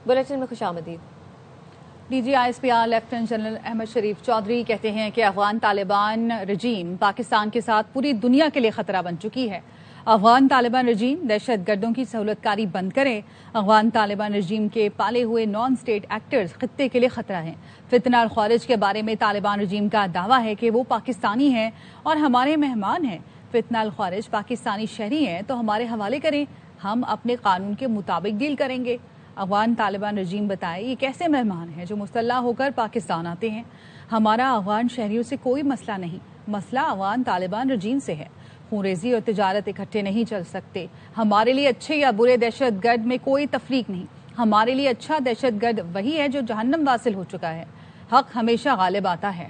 Bulletin میں خوش آمدید۔ DGISPR لیفٹیننٹ جنرل احمد شریف چودھری کہتے ہیں کہ افغان طالبان رجیم پاکستان کے ساتھ پوری دنیا کے لیے خطرہ بن چکی ہے۔ افغان طالبان رجیم دہشت گردوں کی سہولت کاری بند کرے۔ افغان طالبان رجیم کے پالے ہوئے نان اسٹیٹ ایکٹرز خطے کے لیے خطرہ ہیں۔ فتنہ الخوارج کے بارے میں طالبان رجیم کا دعویٰ ہے کہ وہ پاکستانی ہیں اور ہمارے مہمان ہیں۔ فتنہ الخوارج پاکستانی شہری ہیں تو ہمارے حوالے کریں، ہم اپنے قانون کے مطابق ڈیل کریں گے۔ افغان طالبان رجیم بتائے یہ کیسے مہمان ہیں جو مسلح ہو کر پاکستان آتے ہیں؟ ہمارا افغان شہریوں سے کوئی مسئلہ نہیں، مسئلہ افغان طالبان رجیم سے ہے۔ خونریزی اور تجارت اکٹھے نہیں چل سکتے۔ ہمارے لیے اچھے یا برے دہشت گرد میں کوئی تفریق نہیں۔ ہمارے لیے اچھا دہشت گرد وہی ہے جو جہنم واصل ہو چکا ہے۔ حق ہمیشہ غالب آتا ہے۔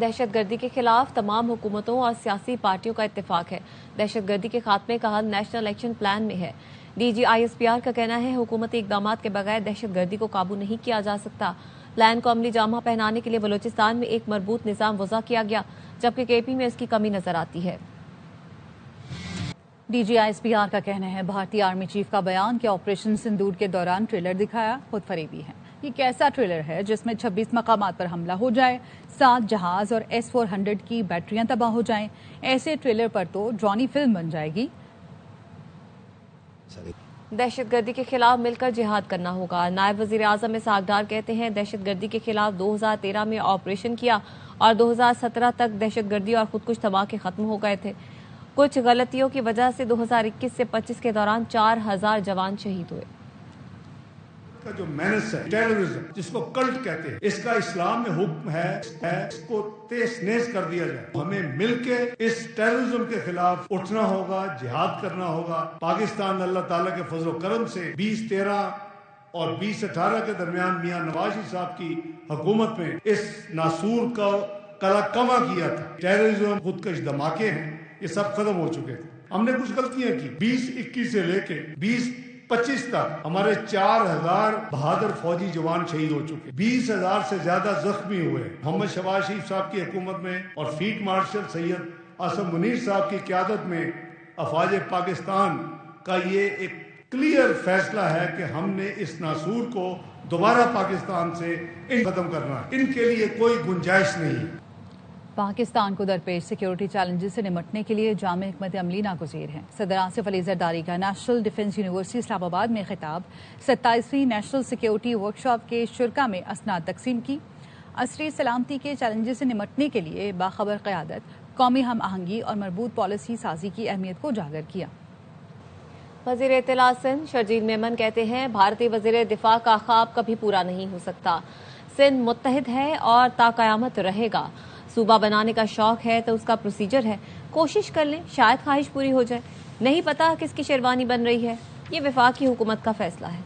دہشت گردی کے خلاف تمام حکومتوں اور سیاسی پارٹیوں کا اتفاق ہے۔ دہشت گردی کے خاتمے کا حل نیشنل ایکشن پلان میں ہے۔ DGISPR کا کہنا ہے حکومتی اقدامات کے بغیر دہشت گردی کو قابو نہیں کیا جا سکتا۔ پلان کو عملی جامہ پہنانے کے لیے بلوچستان میں ایک مربوط نظام وضع کیا گیا، جبکہ KP میں اس کی کمی نظر آتی ہے۔ DGISPR کا کہنا ہے بھارتی آرمی چیف کا بیان کہ آپریشن سندور کے دوران ٹریلر دکھایا خود فریبی ہے۔ یہ کیسا ٹریلر ہے جس میں 26 مقامات پر حملہ ہو جائے، 7 جہاز اور S-400 کی بیٹریاں تباہ ہو جائیں؟ ایسے ٹریلر پر تو ڈرانی فلم بن جائے گی۔ دہشت گردی کے خلاف مل کر جہاد کرنا ہوگا۔ نائب وزیر اعظم اسحاق ڈار کہتے ہیں دہشت گردی کے خلاف 2013 میں آپریشن کیا اور 2017 تک دہشت گردی اور خودکش دھماکے ختم ہو گئے تھے۔ کچھ غلطیوں کی وجہ سے 2021 سے 25 کے دوران 4000 جوان شہید ہوئے۔ کا جو مینس ہے ٹیررزم جس کو کلٹ کہتے ہیں، اس کا اسلام میں حکم ہے اس کو تیز نیز کر دیا جائے۔ ہمیں مل کے اس ٹیررزم کے خلاف اٹھنا ہوگا، جہاد کرنا ہوگا۔ پاکستان اللہ تعالیٰ کے فضل و کرم سے 2013 اور 2018 کے درمیان میاں نواز شریف صاحب کی حکومت میں اس ناسور کا کلا کما کیا تھا۔ ٹیررزم، خودکش دھماکے ہیں، یہ سب ختم ہو چکے تھے۔ ہم نے کچھ غلطیاں کی۔ 2021 سے لے کے 2025 تک ہمارے 4000 بہادر فوجی جوان شہید ہو چکے، 20,000 سے زیادہ زخمی ہوئے۔ محمد شہباز شریف صاحب کی حکومت میں اور فیلڈ مارشل سید اسد منیر صاحب کی قیادت میں افواج پاکستان کا یہ ایک کلیئر فیصلہ ہے کہ ہم نے اس ناسور کو دوبارہ پاکستان سے ختم کرنا ہے۔ ان کے لیے کوئی گنجائش نہیں۔ پاکستان کو درپیش سیکیورٹی چیلنجز سے نمٹنے کے لیے جامع حکمت عملی ناگزیر ہے۔ صدر آصف علی زرداری کا نیشنل ڈیفنس یونیورسٹی اسلام آباد میں خطاب۔ 27ویں نیشنل سیکیورٹی ورکشاپ کے شرکا میں اسناد تقسیم کی۔ عصری سلامتی کے چیلنجز سے نمٹنے کے لیے باخبر قیادت، قومی ہم آہنگی اور مربوط پالیسی سازی کی اہمیت کو اجاگر کیا۔ وزیر اطلاع سندھ شرجیل میمن کہتے ہیں بھارتی وزیر دفاع کا خواب کبھی پورا نہیں ہو سکتا۔ سندھ متحد ہے اور تا قیامت رہے گا۔ صوبہ بنانے کا شوق ہے تو اس کا پروسیجر ہے، کوشش کر لیں شاید خواہش پوری ہو جائے۔ نہیں پتا کس کی شیروانی بن رہی ہے، یہ وفاقی حکومت کا فیصلہ ہے۔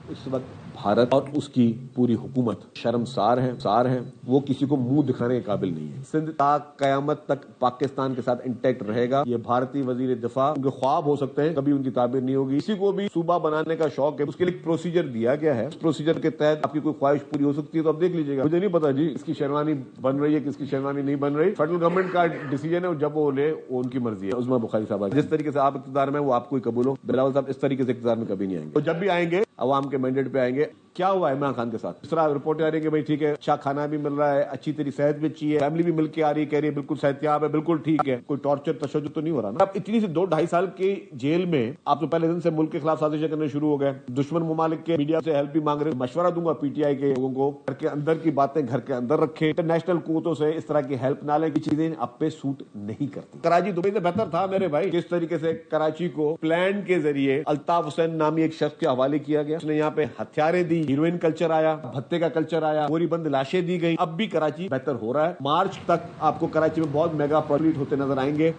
اس وقت بھارت اور اس کی پوری حکومت شرمسار ہے، وہ کسی کو منہ دکھانے کے قابل نہیں ہے۔ سندھ تا قیامت تک پاکستان کے ساتھ انٹیکٹ رہے گا۔ یہ بھارتی وزیر دفاع ان کے خواب ہو سکتے ہیں، کبھی ان کی تعبیر نہیں ہوگی۔ کسی کو بھی صوبہ بنانے کا شوق ہے، اس کے لیے پروسیجر دیا گیا ہے۔ اس پروسیجر کے تحت آپ کی کوئی خواہش پوری ہو سکتی ہے تو آپ دیکھ لیجیے گا۔ مجھے نہیں پتا جی اس کی شیروانی بن رہی ہے، کس کی شیروانی نہیں بن رہی۔ فیڈرل گورنمنٹ کا ڈیسیجن ہے، جب وہ لے وہ ان کی مرضی ہے۔ عظمیٰ بخاری صاحب جس طریقے سے آپ اقتدار میں وہ آپ کو ہی قبول ہو، بلاول صاحب اس طریقے سے اقتدار میں کبھی نہیں آئیں گے۔ تو جب بھی آئیں گے عوام کے مینڈیٹ پہ آئیں گے۔ کیا ہوا عمران خان کے ساتھ؟ اس طرح رپورٹ آ رہی ہے کہ بھائی ٹھیک ہے، اچھا کھانا بھی مل رہا ہے، اچھی تیری صحت بھی اچھی ہے، فیملی بھی مل کے آ رہی ہے، کہہ رہی ہے بالکل صحتیاب ہے، بالکل ٹھیک ہے، کوئی ٹارچر تشدد تو نہیں ہو رہا نا۔ اب اتنی سی 2-2.5 سال کی جیل میں آپ تو پہلے دن سے ملک کے خلاف سازشیں کرنے شروع ہو گئے۔ دشمن ممالک کے میڈیا سے ہیلپ بھی مانگ رہے۔ مشورہ دوں گا PTI کے لوگوں کو، گھر کے اندر کی باتیں گھر کے اندر رکھیں، انٹرنیشنل قوتوں سے اس طرح کی ہیلپ نہ لیں، کی چیزیں آپ پہ سوٹ نہیں کرتی۔ کراچی دبئی سے بہتر تھا میرے بھائی، جس طریقے سے کراچی کو پلان کے ذریعے الطاف حسین نامی ایک شخص کے حوالے کیا گیا، اس نے یہاں پہ ہتھیاریں دی، ہیروئن کلچر آیا، بھتے کا کلچر آیا، گولی بند لاشیں دی گئی۔ اب بھی کراچی بہتر ہو رہا ہے۔ مارچ تک آپ کو کراچی میں بہت میگا پروجیکٹ ہوتے نظر آئیں گے۔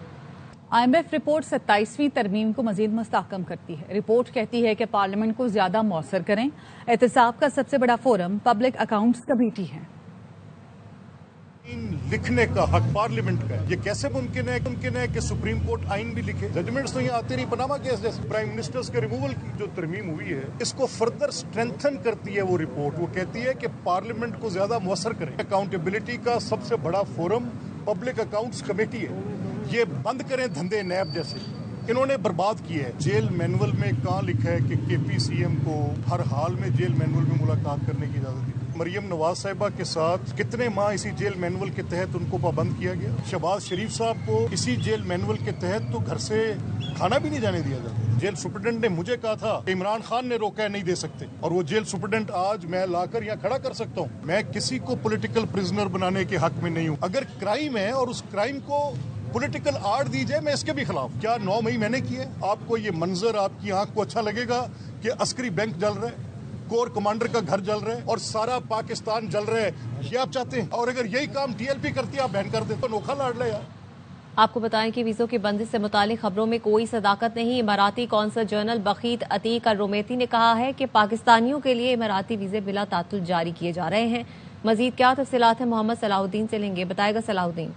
IMF رپورٹ 27ویں ترمیم کو مزید مستحکم کرتی ہے۔ رپورٹ کہتی ہے کہ پارلیمنٹ کو زیادہ مؤثر کریں۔ احتساب کا سب سے بڑا فورم پبلک اکاؤنٹس کمیٹی ہے۔ لکھنے کا حق پارلیمنٹ کا ہے۔ یہ کیسے ممکن ہے کہ سپریم کورٹ آئین بھی لکھے؟ ججمنٹس تو یہاں آتے نہیں۔ پناما کیس جیسے پرائم منسٹرز کے ریموول کی جو ترمیم ہوئی ہے، اس کو فردر سٹرینتھن کرتی ہے وہ رپورٹ۔ وہ کہتی ہے کہ پارلیمنٹ کو زیادہ مؤثر کرے۔ اکاؤنٹیبلٹی کا سب سے بڑا فورم پبلک اکاؤنٹس کمیٹی ہے۔ یہ بند کریں دھندے نیب جیسے، انہوں نے برباد کی ہے. جیل مینول میں کہاں لکھا ہے کہ KPCM کو ہر حال میں جیل مینول میں ملاقات کرنے کی اجازت دی؟ مریم نواز صاحبہ کے ساتھ کتنے ماہ اسی جیل مینول کے تحت ان کو پابند کیا گیا؟ شہباز شریف صاحب کو اسی جیل مینول کے تحت تو گھر سے کھانا بھی نہیں جانے دیا جاتا. جیل سپرڈنٹ نے مجھے کہا تھا کہ عمران خان نے روکا ہے نہیں دے سکتے, اور وہ جیل سپرڈنٹ آج میں لا کر یہاں کھڑا کر سکتا ہوں. میں کسی کو پولیٹیکل پرزنر بنانے کے حق میں نہیں ہوں. اگر کرائم ہے اور اس کرائم کو پولیٹیکل آرٹ دی جائے, میں اس کے بھی خلاف. کیا 9 مئی میں نے کیے؟ آپ کو یہ منظر آپ کی آنکھ کو اچھا لگے گا کہ عسکری بینک جل رہا ہے, کور کمانڈر کا گھر جل رہا ہے اور سارا پاکستان جل رہا ہے؟ یہ آپ چاہتے ہیں؟ اور اگر یہی کام TLP کرتی ہے, آپ بین کر دیں تو نوکھا لاڑ لے یار. آپ کو بتائیں کہ ویزوں کی بندش سے متعلق خبروں میں کوئی صداقت نہیں. اماراتی قونصل جنرل بخیت عتیق الرومیتی نے کہا ہے کہ پاکستانیوں کے لیے اماراتی ویزے بلا تعطل جاری کیے جا رہے ہیں. مزید کیا تفصیلات ہیں محمد صلاح الدین سے لیں گے, بتائے گا صلاح الدین.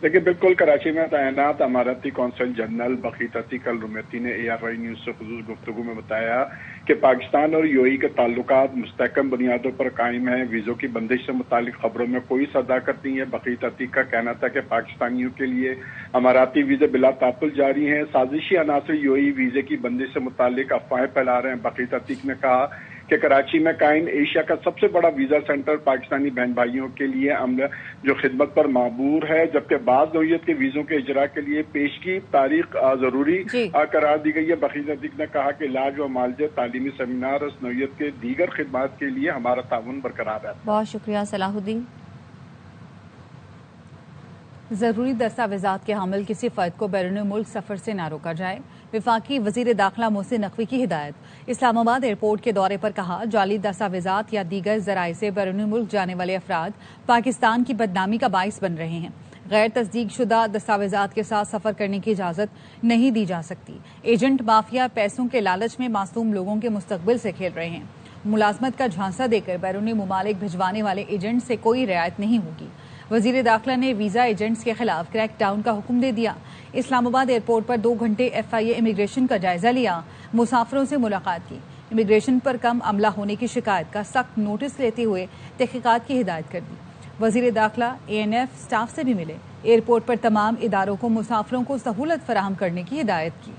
دیکھیے بالکل, کراچی میں تعینات اماراتی قونصل جنرل بخیت عتیق الرومیتی نے ARI نیوز سے خصوصی گفتگو میں بتایا کہ پاکستان اور UAE کے تعلقات مستحکم بنیادوں پر قائم ہیں. ویزوں کی بندش سے متعلق خبروں میں کوئی صداقت نہیں ہے. بخیت عتیق کا کہنا تھا کہ پاکستانیوں کے لیے اماراتی ویزے بلا تعطل جاری ہیں. سازشی عناصر UAE ویزے کی بندش سے متعلق افواہیں پھیلا رہے ہیں. بخیت عتیق نے کہا کہ کراچی میں قائم ایشیا کا سب سے بڑا ویزا سینٹر پاکستانی بہن بھائیوں کے لیے عمل جو خدمت پر معمور ہے, جبکہ بعض نوعیت کے ویزوں کے اجراء کے لیے پیشگی تاریخ ضروری قرار دی گئی ہے. بخیت عتیق نے کہا کہ علاج و معالجے, تعلیمی سیمینار, اس نوعیت کے دیگر خدمات کے لیے ہمارا تعاون برقرار ہے. بہت شکریہ صلاح الدین. ضروری دستاویزات کے حامل کسی فرد کو بیرون ملک سفر سے نہ روکا جائے. وفاقی وزیر داخلہ محسن نقوی کی ہدایت. اسلام آباد ایئرپورٹ کے دورے پر کہا, جعلی دستاویزات یا دیگر ذرائع سے بیرون ملک جانے والے افراد پاکستان کی بدنامی کا باعث بن رہے ہیں. غیر تصدیق شدہ دستاویزات کے ساتھ سفر کرنے کی اجازت نہیں دی جا سکتی. ایجنٹ مافیا پیسوں کے لالچ میں معصوم لوگوں کے مستقبل سے کھیل رہے ہیں. ملازمت کا جھانسا دے کر بیرونی ممالک بھجوانے والے ایجنٹ سے کوئی رعایت نہیں ہوگی. وزیر داخلہ نے ویزا ایجنٹس کے خلاف کریک ڈاؤن کا حکم دے دیا. اسلام آباد ایئرپورٹ پر 2 گھنٹے FIA امیگریشن کا جائزہ لیا. مسافروں سے ملاقات کی. امیگریشن پر کم عملہ ہونے کی شکایت کا سخت نوٹس لیتے ہوئے تحقیقات کی ہدایت کر دی. وزیر داخلہ ANF سٹاف سے بھی ملے. ایئرپورٹ پر تمام اداروں کو مسافروں کو سہولت فراہم کرنے کی ہدایت کی.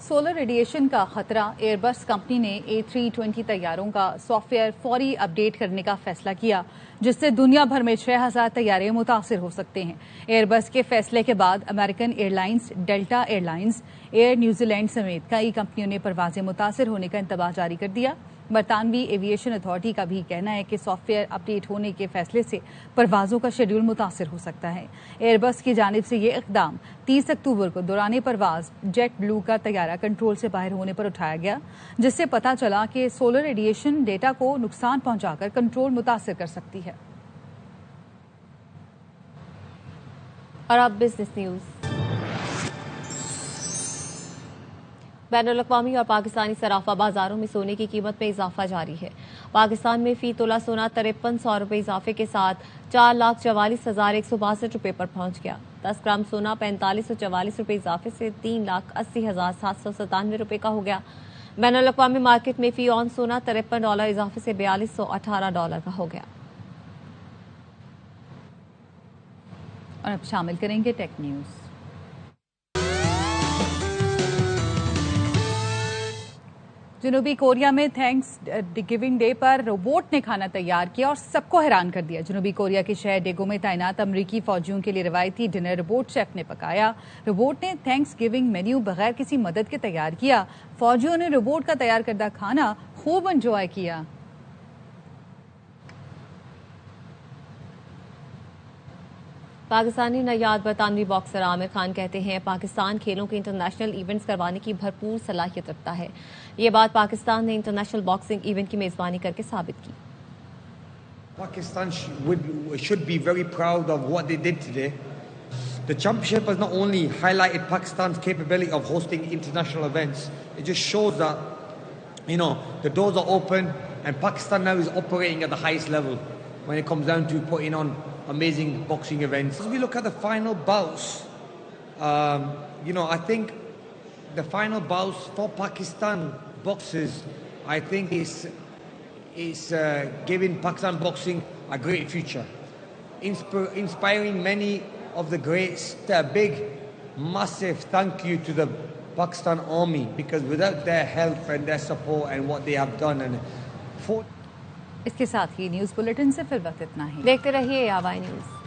سولر ریڈیشن کا خطرہ. ایئر بس کمپنی نے A320 طیاروں کا سافٹ ویئر فوری اپ ڈیٹ کرنے کا فیصلہ کیا, جس سے دنیا بھر میں 6000 طیارے متاثر ہو سکتے ہیں. ایئر بس کے فیصلے کے بعد American Airlines, Delta Airlines, Air New Zealand سمیت کئی کمپنیوں نے پروازیں متاثر ہونے کا انتباہ جاری کر دیا. برطانوی ایویشن اتھارٹی کا بھی کہنا ہے کہ سافٹ ویئر اپ ڈیٹ ہونے کے فیصلے سے پروازوں کا شیڈول متاثر ہو سکتا ہے. ایئر بس کی جانب سے یہ اقدام 30 اکتوبر کو دوران پرواز جیٹ بلو کا طیارہ کنٹرول سے باہر ہونے پر اٹھایا گیا, جس سے پتہ چلا کہ سولر ریڈیشن ڈیٹا کو نقصان پہنچا کر کنٹرول متاثر کر سکتی ہے. اور اب بزنس نیوز. بین الاقوامی اور پاکستانی صرافہ بازاروں میں سونے کی قیمت میں اضافہ جاری ہے. پاکستان میں فی تولہ سونا 5300 روپے اضافے کے ساتھ 4,44,162 روپے پر پہنچ گیا. 10 گرام سونا 4544 روپے اضافے سے 3,80,797 روپے کا ہو گیا. بین الاقوامی مارکیٹ میں فی اون سونا $53 اضافے سے $4218 کا ہو گیا. اور اب شامل کریں گے ٹیک نیوز. جنوبی کوریا میں تھینکس گیونگ ڈے پر روبوٹ نے کھانا تیار کیا اور سب کو حیران کر دیا. جنوبی کوریا کے شہر ڈیگو میں تعینات امریکی فوجیوں کے لیے روایتی ڈنر روبوٹ شیف نے پکایا. روبوٹ نے تھینکس گیونگ مینیو بغیر کسی مدد کے تیار کیا. فوجیوں نے روبوٹ کا تیار کردہ کھانا خوب انجوائے کیا. پاکستانی نژاد برطانوی باکسر عامر خان کہتے ہیں پاکستان کھیلوں کے انٹرنیشنل ایونٹس کروانے کی بھرپور صلاحیت رکھتا ہے. یہ بات پاکستان نے انٹرنیشنل باکسنگ ایونٹ کی میزبانی کر کے ثابت کی. Pakistan should be very proud of what they did today. The championship has not only highlighted Pakistan's capability of hosting international events, it just shows that, the doors are open and Pakistan now is operating at the highest level when it comes down to putting on amazing boxing events. As we look at the final bouts, I think the final bouts for Pakistan boxers, I think is giving Pakistan boxing a great future, inspiring many of the greats that are big massive thank you to the Pakistan Army, because without their help and their support and what they have done and اس کے ساتھ ہی news bulletin سے فی الوقت اتنا ہی. دیکھتے رہیے ARY news.